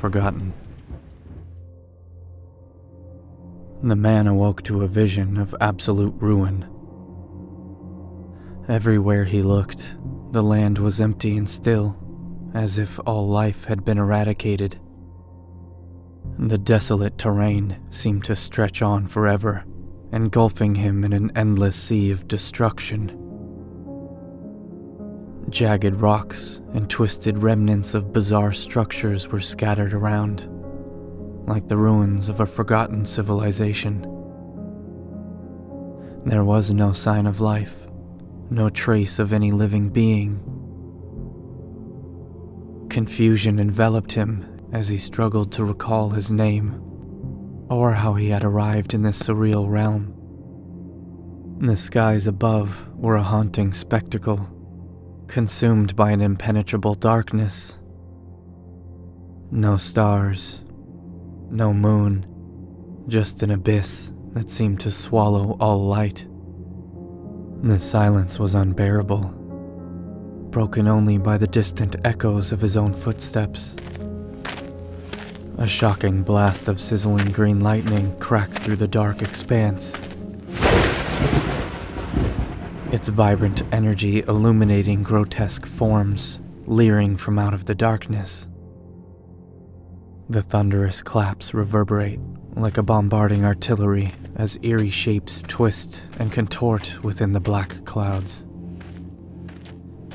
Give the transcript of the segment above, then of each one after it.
forgotten. The man awoke to a vision of absolute ruin. Everywhere he looked, the land was empty and still, as if all life had been eradicated. The desolate terrain seemed to stretch on forever, engulfing him in an endless sea of destruction. Jagged rocks and twisted remnants of bizarre structures were scattered around, like the ruins of a forgotten civilization. There was no sign of life, no trace of any living being. Confusion enveloped him as he struggled to recall his name, or how he had arrived in this surreal realm. The skies above were a haunting spectacle, consumed by an impenetrable darkness. No stars, no moon, just an abyss that seemed to swallow all light. The silence was unbearable, broken only by the distant echoes of his own footsteps. A shocking blast of sizzling green lightning cracked through the dark expanse, its vibrant energy illuminating grotesque forms leering from out of the darkness. The thunderous claps reverberate like a bombarding artillery as eerie shapes twist and contort within the black clouds.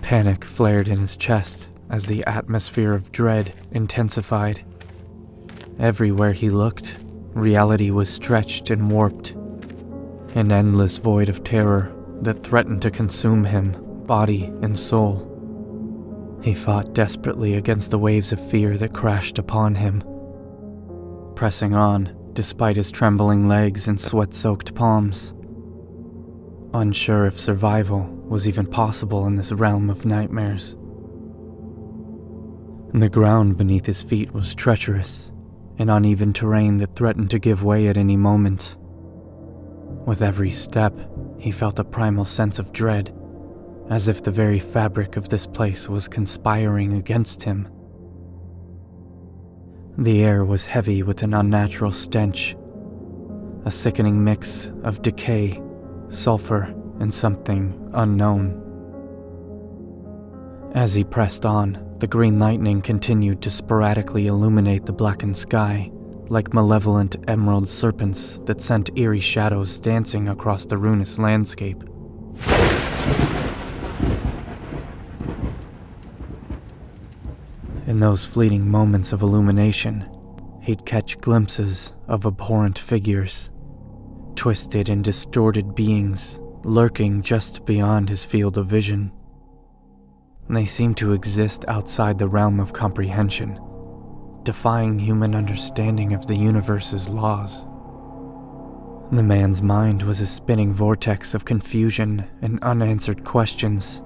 Panic flared in his chest as the atmosphere of dread intensified. Everywhere he looked, reality was stretched and warped, an endless void of terror that threatened to consume him, body and soul. He fought desperately against the waves of fear that crashed upon him, pressing on despite his trembling legs and sweat-soaked palms, unsure if survival was even possible in this realm of nightmares. The ground beneath his feet was treacherous, an uneven terrain that threatened to give way at any moment. With every step, he felt a primal sense of dread, as if the very fabric of this place was conspiring against him. The air was heavy with an unnatural stench, a sickening mix of decay, sulfur, and something unknown. As he pressed on, the green lightning continued to sporadically illuminate the blackened sky, like malevolent emerald serpents that sent eerie shadows dancing across the ruinous landscape. In those fleeting moments of illumination, he'd catch glimpses of abhorrent figures, twisted and distorted beings lurking just beyond his field of vision. They seemed to exist outside the realm of comprehension, defying human understanding of the universe's laws. The man's mind was a spinning vortex of confusion and unanswered questions.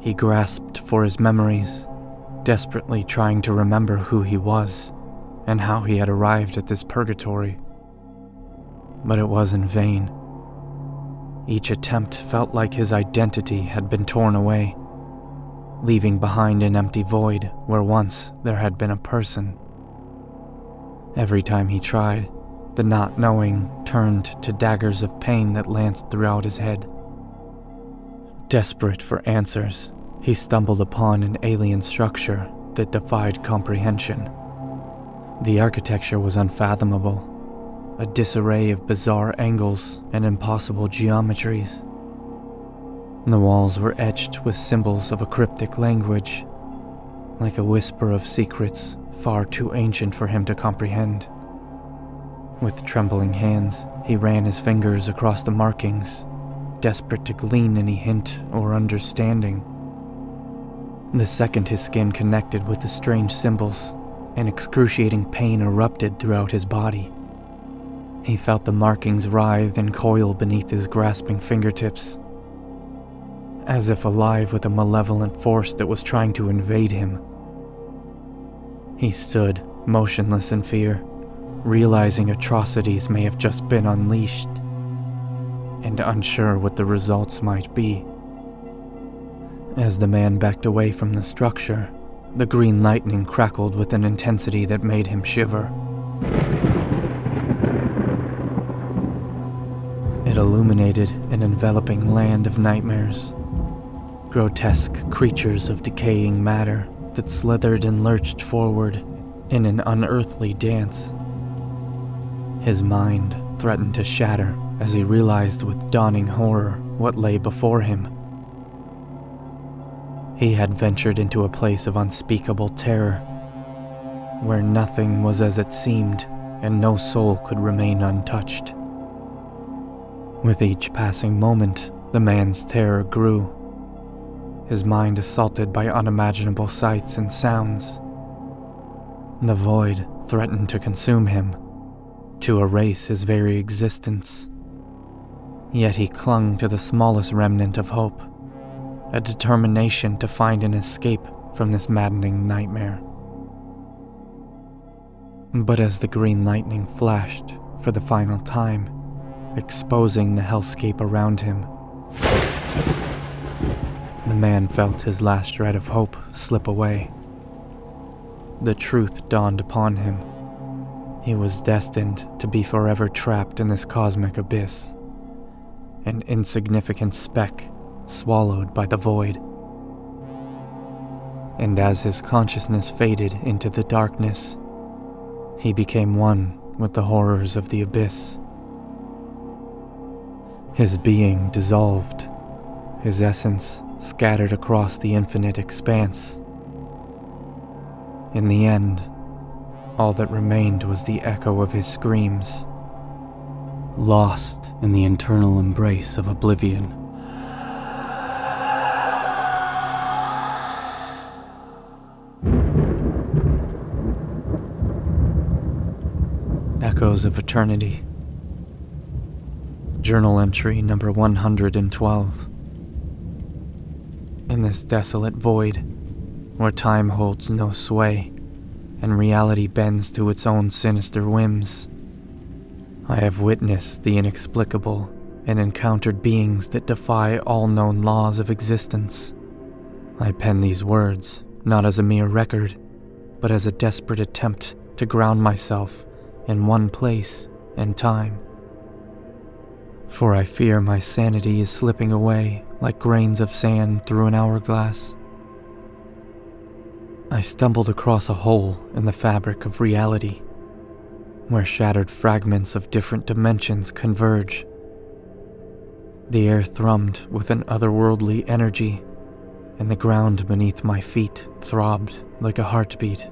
He grasped for his memories, desperately trying to remember who he was and how he had arrived at this purgatory. But it was in vain. Each attempt felt like his identity had been torn away, leaving behind an empty void where once there had been a person. Every time he tried, the not knowing turned to daggers of pain that lanced throughout his head. Desperate for answers, he stumbled upon an alien structure that defied comprehension. The architecture was unfathomable, a disarray of bizarre angles and impossible geometries. The walls were etched with symbols of a cryptic language, like a whisper of secrets far too ancient for him to comprehend. With trembling hands, he ran his fingers across the markings, desperate to glean any hint or understanding. The second his skin connected with the strange symbols, an excruciating pain erupted throughout his body. He felt the markings writhe and coil beneath his grasping fingertips, as if alive with a malevolent force that was trying to invade him. He stood, motionless in fear, realizing atrocities may have just been unleashed, and unsure what the results might be. As the man backed away from the structure, the green lightning crackled with an intensity that made him shiver. It illuminated an enveloping land of nightmares, grotesque creatures of decaying matter that slithered and lurched forward in an unearthly dance. His mind threatened to shatter as he realized with dawning horror what lay before him. He had ventured into a place of unspeakable terror, where nothing was as it seemed and no soul could remain untouched. With each passing moment, the man's terror grew, his mind assaulted by unimaginable sights and sounds. The void threatened to consume him, to erase his very existence. Yet he clung to the smallest remnant of hope, a determination to find an escape from this maddening nightmare. But as the green lightning flashed for the final time, exposing the hellscape around him, the man felt his last shred of hope slip away. The truth dawned upon him. He was destined to be forever trapped in this cosmic abyss, an insignificant speck swallowed by the void. And as his consciousness faded into the darkness, he became one with the horrors of the abyss. His being dissolved, his essence scattered across the infinite expanse. In the end, all that remained was the echo of his screams, lost in the eternal embrace of oblivion. Echoes of Eternity. Journal entry number 112. In this desolate void, where time holds no sway, and reality bends to its own sinister whims, I have witnessed the inexplicable and encountered beings that defy all known laws of existence. I pen these words not as a mere record, but as a desperate attempt to ground myself in one place and time. For I fear my sanity is slipping away like grains of sand through an hourglass. I stumbled across a hole in the fabric of reality, where shattered fragments of different dimensions converge. The air thrummed with an otherworldly energy, and the ground beneath my feet throbbed like a heartbeat.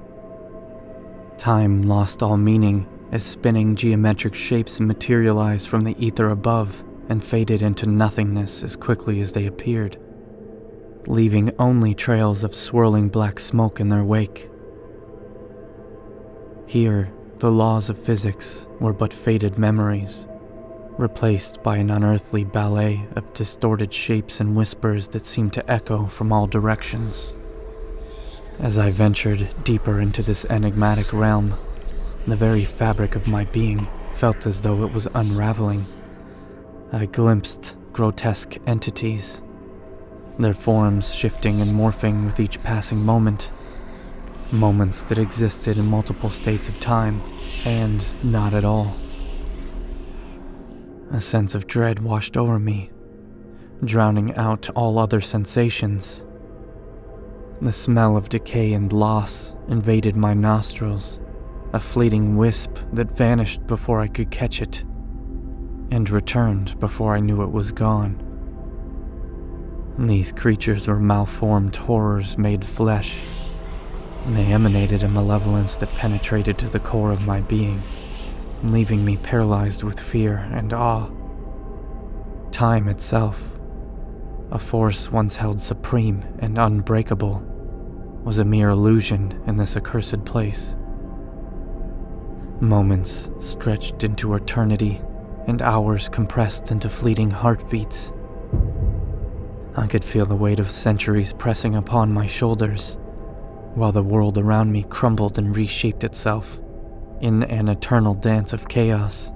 Time lost all meaning as spinning geometric shapes materialized from the ether above and faded into nothingness as quickly as they appeared, leaving only trails of swirling black smoke in their wake. Here, the laws of physics were but faded memories, replaced by an unearthly ballet of distorted shapes and whispers that seemed to echo from all directions. As I ventured deeper into this enigmatic realm, the very fabric of my being felt as though it was unraveling. I glimpsed grotesque entities, their forms shifting and morphing with each passing moment. Moments that existed in multiple states of time, and not at all. A sense of dread washed over me, drowning out all other sensations. The smell of decay and loss invaded my nostrils, a fleeting wisp that vanished before I could catch it, and returned before I knew it was gone. These creatures were malformed horrors made flesh, and they emanated a malevolence that penetrated to the core of my being, leaving me paralyzed with fear and awe. Time itself, a force once held supreme and unbreakable, was a mere illusion in this accursed place. Moments stretched into eternity, and hours compressed into fleeting heartbeats. I could feel the weight of centuries pressing upon my shoulders, while the world around me crumbled and reshaped itself in an eternal dance of chaos.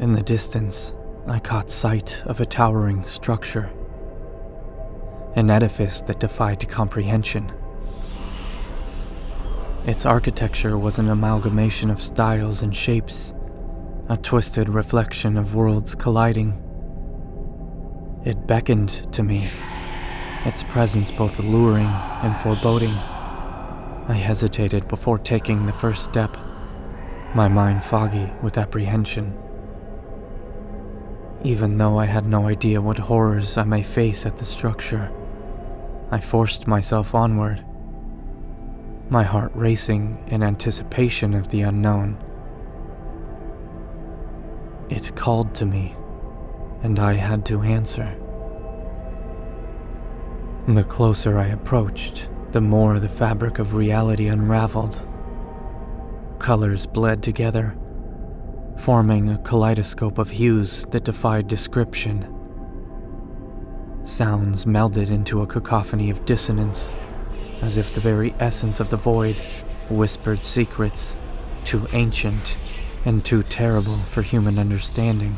In the distance, I caught sight of a towering structure, an edifice that defied comprehension, Its architecture was an amalgamation of styles and shapes, a twisted reflection of worlds colliding. It beckoned to me, its presence both alluring and foreboding. I hesitated before taking the first step, my mind foggy with apprehension. Even though I had no idea what horrors I may face at the structure, I forced myself onward, my heart racing in anticipation of the unknown. It called to me, and I had to answer. The closer I approached, the more the fabric of reality unraveled. Colors bled together, forming a kaleidoscope of hues that defied description. Sounds melded into a cacophony of dissonance, as if the very essence of the void whispered secrets too ancient and too terrible for human understanding.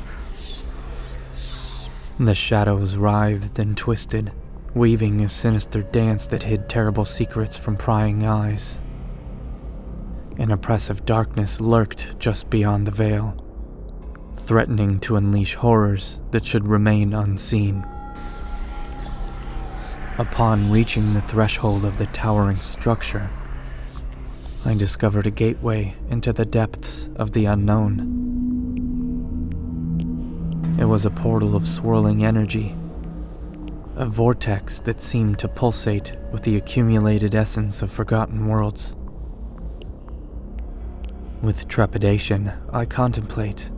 The shadows writhed and twisted, weaving a sinister dance that hid terrible secrets from prying eyes. An oppressive darkness lurked just beyond the veil, threatening to unleash horrors that should remain unseen. Upon reaching the threshold of the towering structure, I discovered a gateway into the depths of the unknown. It was a portal of swirling energy, a vortex that seemed to pulsate with the accumulated essence of forgotten worlds. With trepidation, I contemplate.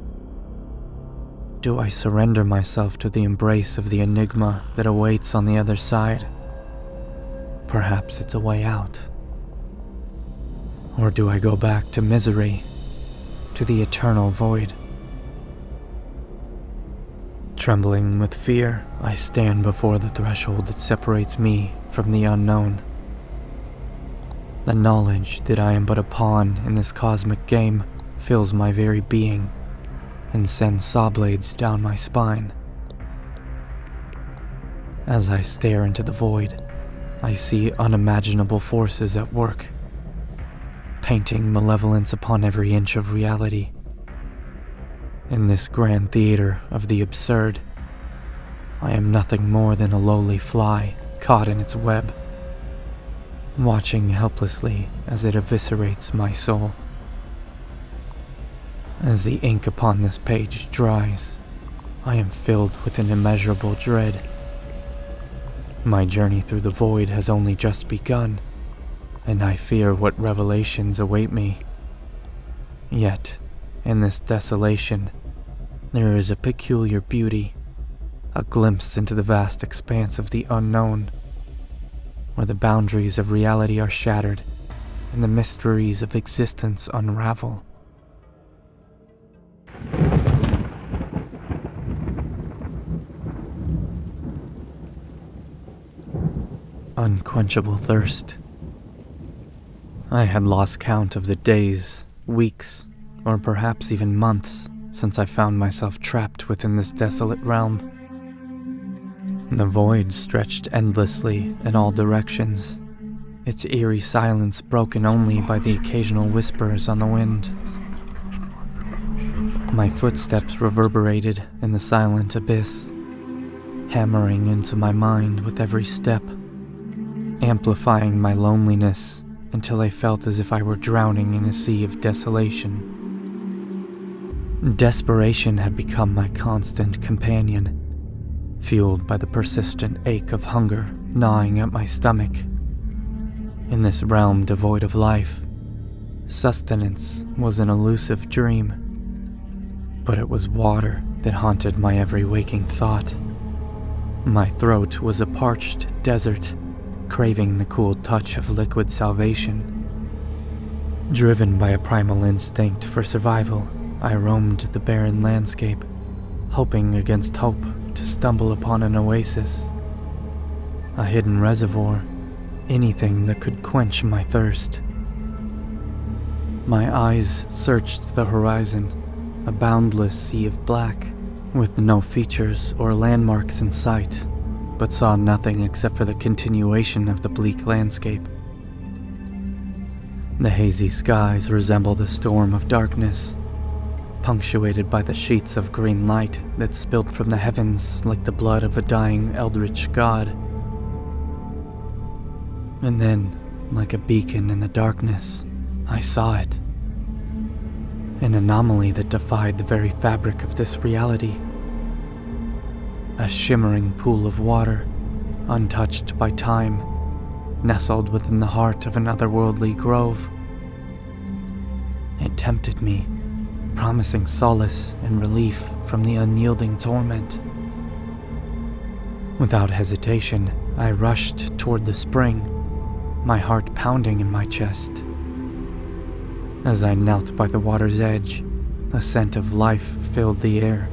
Do I surrender myself to the embrace of the enigma that awaits on the other side? Perhaps it's a way out. Or do I go back to misery, to the eternal void? Trembling with fear, I stand before the threshold that separates me from the unknown. The knowledge that I am but a pawn in this cosmic game fills my very being and sends saw blades down my spine. As I stare into the void, I see unimaginable forces at work, painting malevolence upon every inch of reality. In this grand theater of the absurd, I am nothing more than a lowly fly caught in its web, watching helplessly as it eviscerates my soul. As the ink upon this page dries, I am filled with an immeasurable dread. My journey through the void has only just begun, and I fear what revelations await me. Yet, in this desolation, there is a peculiar beauty, a glimpse into the vast expanse of the unknown, where the boundaries of reality are shattered and the mysteries of existence unravel. Unquenchable thirst. I had lost count of the days, weeks, or perhaps even months since I found myself trapped within this desolate realm. The void stretched endlessly in all directions, its eerie silence broken only by the occasional whispers on the wind. My footsteps reverberated in the silent abyss, hammering into my mind with every step, amplifying my loneliness until I felt as if I were drowning in a sea of desolation. Desperation had become my constant companion, fueled by the persistent ache of hunger gnawing at my stomach. In this realm devoid of life, sustenance was an elusive dream, but it was water that haunted my every waking thought. My throat was a parched desert, craving the cool touch of liquid salvation. Driven by a primal instinct for survival, I roamed the barren landscape, hoping against hope to stumble upon an oasis, a hidden reservoir, anything that could quench my thirst. My eyes searched the horizon, a boundless sea of black, with no features or landmarks in sight, but saw nothing except for the continuation of the bleak landscape. The hazy skies resembled a storm of darkness, punctuated by the sheets of green light that spilled from the heavens like the blood of a dying eldritch god. And then, like a beacon in the darkness, I saw it. An anomaly that defied the very fabric of this reality. A shimmering pool of water, untouched by time, nestled within the heart of an otherworldly grove. It tempted me, promising solace and relief from the unyielding torment. Without hesitation, I rushed toward the spring, my heart pounding in my chest. As I knelt by the water's edge, a scent of life filled the air,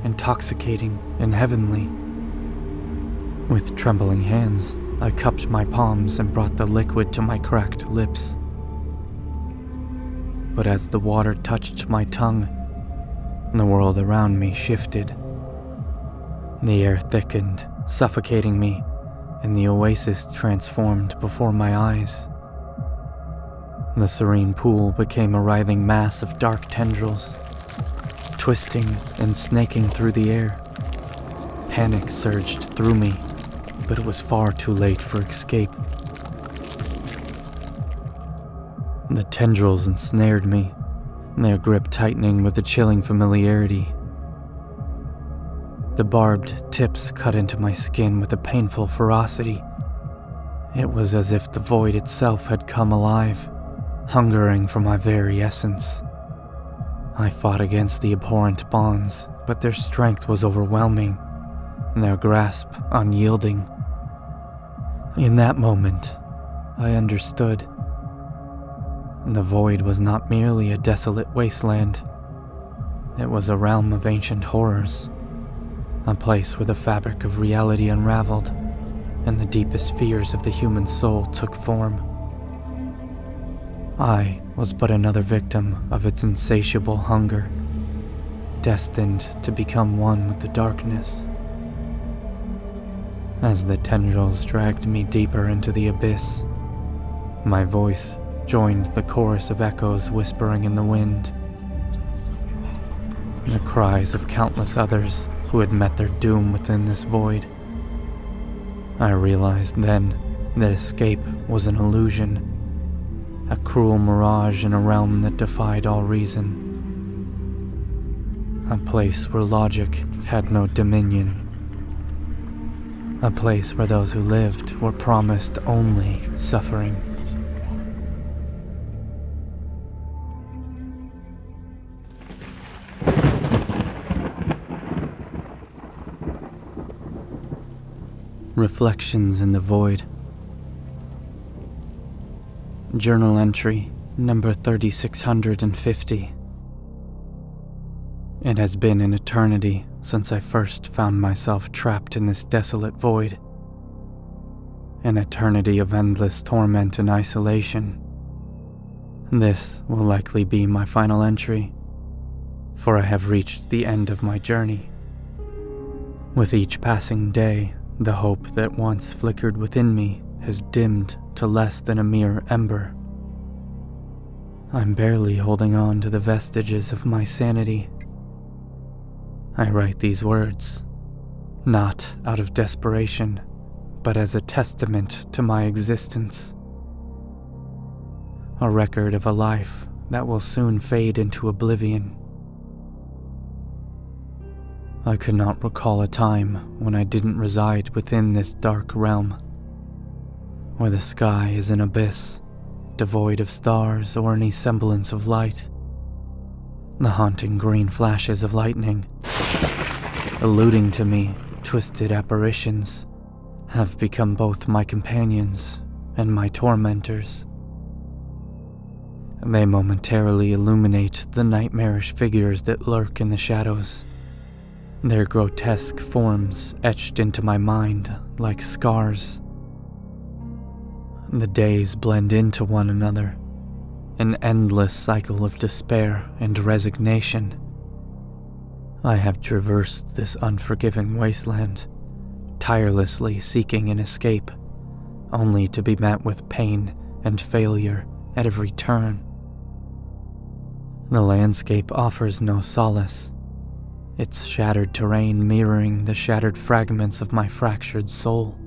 intoxicating and heavenly. With trembling hands, I cupped my palms and brought the liquid to my cracked lips. But as the water touched my tongue, the world around me shifted. The air thickened, suffocating me, and the oasis transformed before my eyes. The serene pool became a writhing mass of dark tendrils, twisting and snaking through the air. Panic surged through me, but it was far too late for escape. The tendrils ensnared me, their grip tightening with a chilling familiarity. The barbed tips cut into my skin with a painful ferocity. It was as if the void itself had come alive, hungering for my very essence. I fought against the abhorrent bonds, but their strength was overwhelming, and their grasp unyielding. In that moment, I understood. The void was not merely a desolate wasteland. It was a realm of ancient horrors, a place where the fabric of reality unraveled, and the deepest fears of the human soul took form. I was but another victim of its insatiable hunger, destined to become one with the darkness. As the tendrils dragged me deeper into the abyss, my voice joined the chorus of echoes whispering in the wind. The cries of countless others who had met their doom within this void. I realized then that escape was an illusion, a cruel mirage in a realm that defied all reason. A place where logic had no dominion. A place where those who lived were promised only suffering. Reflections in the Void. Journal entry number 3650. It has been an eternity since I first found myself trapped in this desolate void. An eternity of endless torment and isolation. This will likely be my final entry, for I have reached the end of my journey. With each passing day, the hope that once flickered within me has dimmed to less than a mere ember. I'm barely holding on to the vestiges of my sanity. I write these words, not out of desperation, but as a testament to my existence. A record of a life that will soon fade into oblivion. I could not recall a time when I didn't reside within this dark realm, where the sky is an abyss, devoid of stars or any semblance of light. The haunting green flashes of lightning, eluding to me twisted apparitions, have become both my companions and my tormentors. They momentarily illuminate the nightmarish figures that lurk in the shadows, their grotesque forms etched into my mind like scars. The days blend into one another, an endless cycle of despair and resignation. I have traversed this unforgiving wasteland, tirelessly seeking an escape, only to be met with pain and failure at every turn. The landscape offers no solace, its shattered terrain mirroring the shattered fragments of my fractured soul.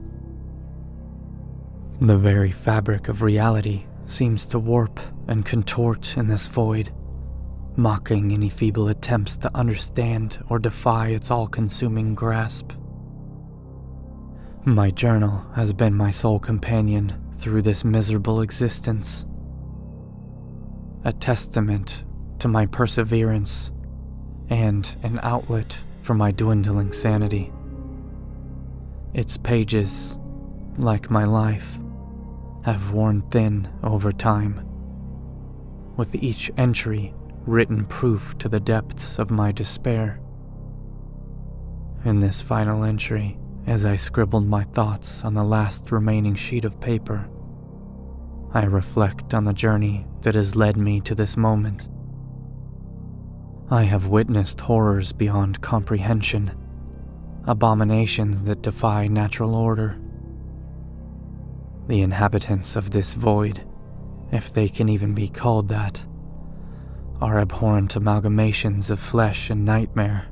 The very fabric of reality seems to warp and contort in this void, mocking any feeble attempts to understand or defy its all-consuming grasp. My journal has been my sole companion through this miserable existence, a testament to my perseverance and an outlet for my dwindling sanity. Its pages, like my life, have worn thin over time, with each entry written proof to the depths of my despair. In this final entry, as I scribbled my thoughts on the last remaining sheet of paper, I reflect on the journey that has led me to this moment. I have witnessed horrors beyond comprehension, abominations that defy natural order. The inhabitants of this void, if they can even be called that, are abhorrent amalgamations of flesh and nightmare.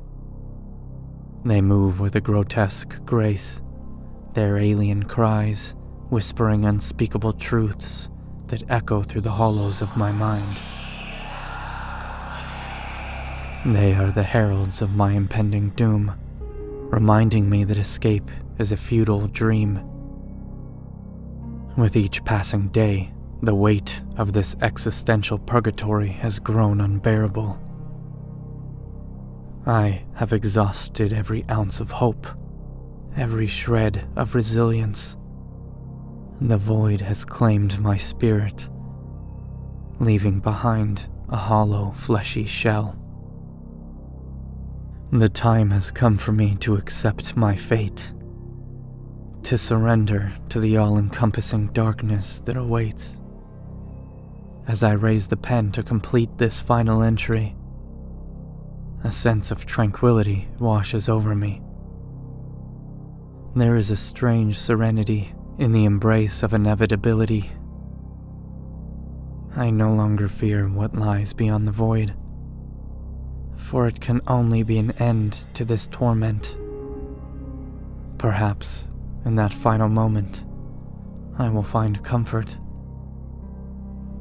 They move with a grotesque grace, their alien cries whispering unspeakable truths that echo through the hollows of my mind. They are the heralds of my impending doom, reminding me that escape is a futile dream. With each passing day, the weight of this existential purgatory has grown unbearable. I have exhausted every ounce of hope, every shred of resilience. The void has claimed my spirit, leaving behind a hollow, fleshy shell. The time has come for me to accept my fate, to surrender to the all-encompassing darkness that awaits. As I raise the pen to complete this final entry, a sense of tranquility washes over me. There is a strange serenity in the embrace of inevitability. I no longer fear what lies beyond the void, for it can only be an end to this torment. Perhaps, in that final moment, I will find comfort,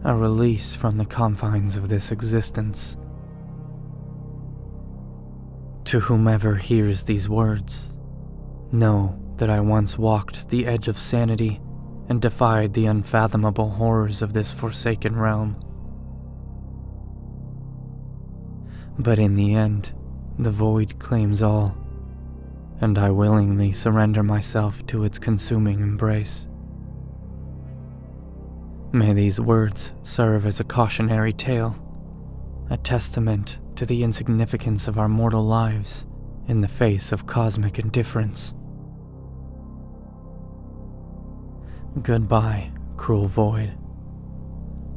a release from the confines of this existence. To whomever hears these words, know that I once walked the edge of sanity and defied the unfathomable horrors of this forsaken realm. But in the end, the void claims all, and I willingly surrender myself to its consuming embrace. May these words serve as a cautionary tale, a testament to the insignificance of our mortal lives in the face of cosmic indifference. Goodbye, cruel void.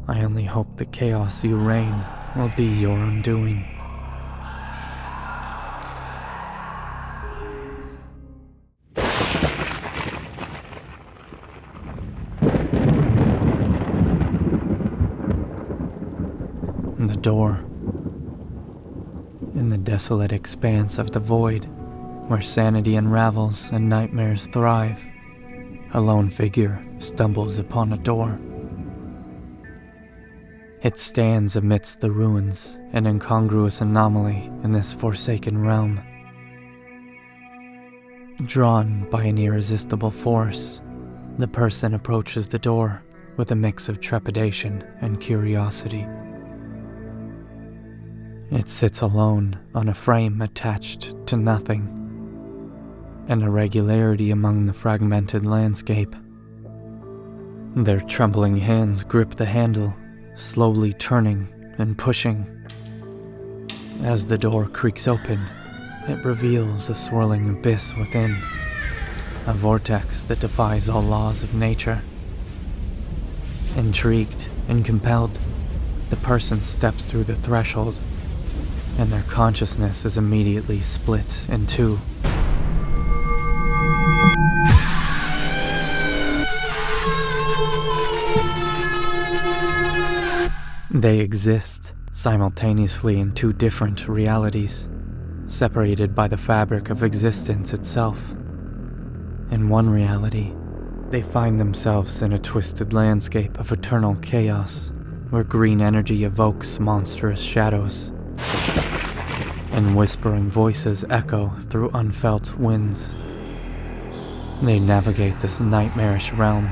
I only hope the chaos you reign will be your undoing. The door. In the desolate expanse of the void, where sanity unravels and nightmares thrive, a lone figure stumbles upon a door. It stands amidst the ruins, an incongruous anomaly in this forsaken realm. Drawn by an irresistible force, the person approaches the door with a mix of trepidation and curiosity. It sits alone on a frame attached to nothing, an irregularity among the fragmented landscape. Their trembling hands grip the handle, slowly turning and pushing. As the door creaks open, it reveals a swirling abyss within, a vortex that defies all laws of nature. Intrigued and compelled, the person steps through the threshold, and their consciousness is immediately split in two. They exist simultaneously in two different realities, separated by the fabric of existence itself. In one reality, they find themselves in a twisted landscape of eternal chaos, where green energy evokes monstrous shadows, and whispering voices echo through unfelt winds. They navigate this nightmarish realm,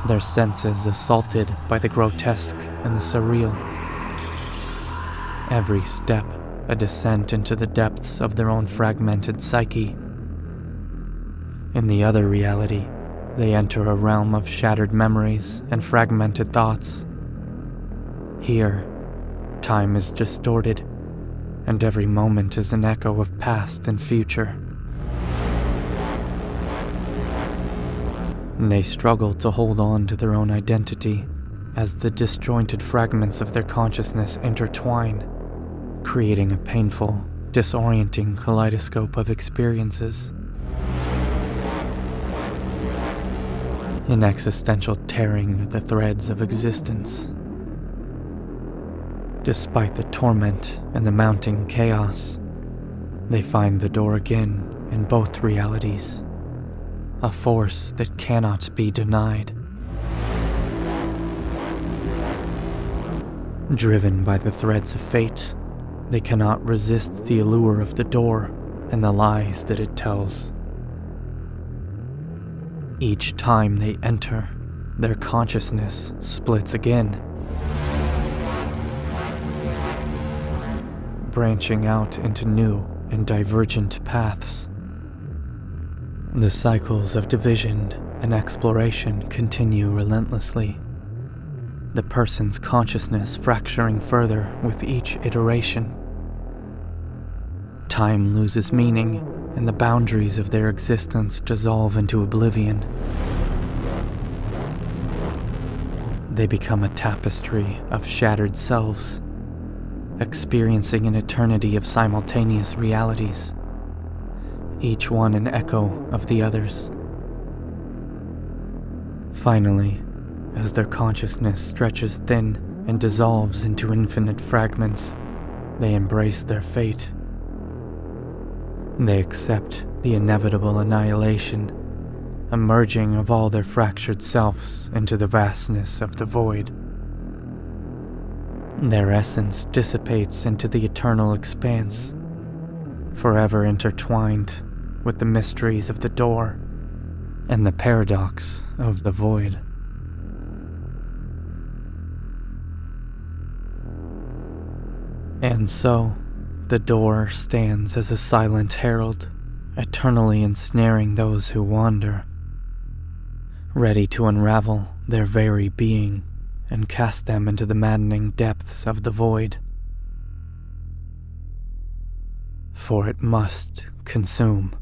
their senses assaulted by the grotesque and the surreal. Every step a descent into the depths of their own fragmented psyche. In the other reality, they enter a realm of shattered memories and fragmented thoughts. Here, time is distorted, and every moment is an echo of past and future. They struggle to hold on to their own identity as the disjointed fragments of their consciousness intertwine, creating a painful, disorienting kaleidoscope of experiences. An existential tearing at the threads of existence. Despite the torment and the mounting chaos, they find the door again in both realities, a force that cannot be denied. Driven by the threads of fate, they cannot resist the allure of the door and the lies that it tells. Each time they enter, their consciousness splits again, branching out into new and divergent paths. The cycles of division and exploration continue relentlessly, the person's consciousness fracturing further with each iteration. Time loses meaning, and the boundaries of their existence dissolve into oblivion. They become a tapestry of shattered selves, experiencing an eternity of simultaneous realities, each one an echo of the others. Finally, as their consciousness stretches thin and dissolves into infinite fragments, they embrace their fate. They accept the inevitable annihilation, a merging of all their fractured selves into the vastness of the void. Their essence dissipates into the eternal expanse, forever intertwined with the mysteries of the door and the paradox of the void. And so, the door stands as a silent herald, eternally ensnaring those who wander, ready to unravel their very being and cast them into the maddening depths of the void. For it must consume.